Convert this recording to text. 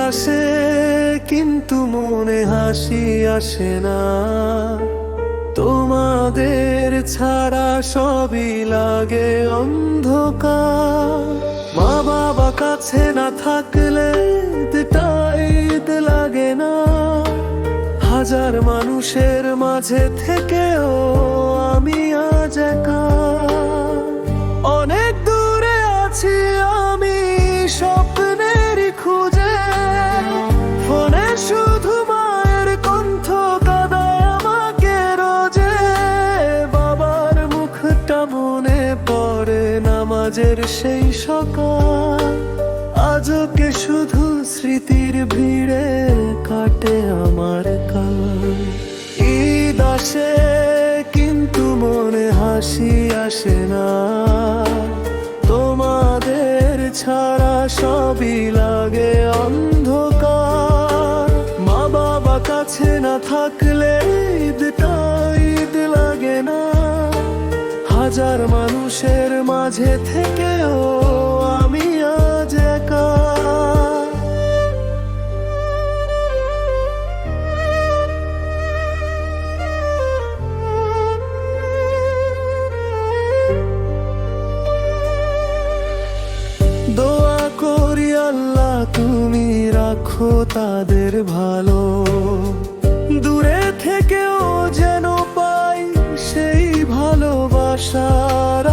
আসে কিন্তু মনে হাসি আসে না, তোমাদের ছাড়া সবই লাগে অন্ধকার। মা বাবা কাছে না থাকলে ঈদ লাগে না, হাজার মানুষের মাঝে থেকেও আমি আজ একা। অনেক দূরে আছি আমি স্বপ্নের খুঁজে, ফোনে শুধু মায়ের কণ্ঠ কাঁদায় আমাকে রোজে। বাবার মুখটা মনে পড়ে নামাজের সেই সকাল, আজকে শুধু স্মৃতির ভিড়ে কাটে আমার কাল। ঈদ আসে কিন্তু মনে হাসি আসে না, তোমাদের ছাড়া সবই লাগে অন্ধকার। মা বাবা কাছে না থাকলে ঈদ লাগে না, হাজার মানুষের মাঝে থেকেও আমি আজ একা। দোয়া করি আল্লাহ তুমি রাখো তাদের ভালো, দূরে থেকেও যেন পাই সেই ভালোবাসার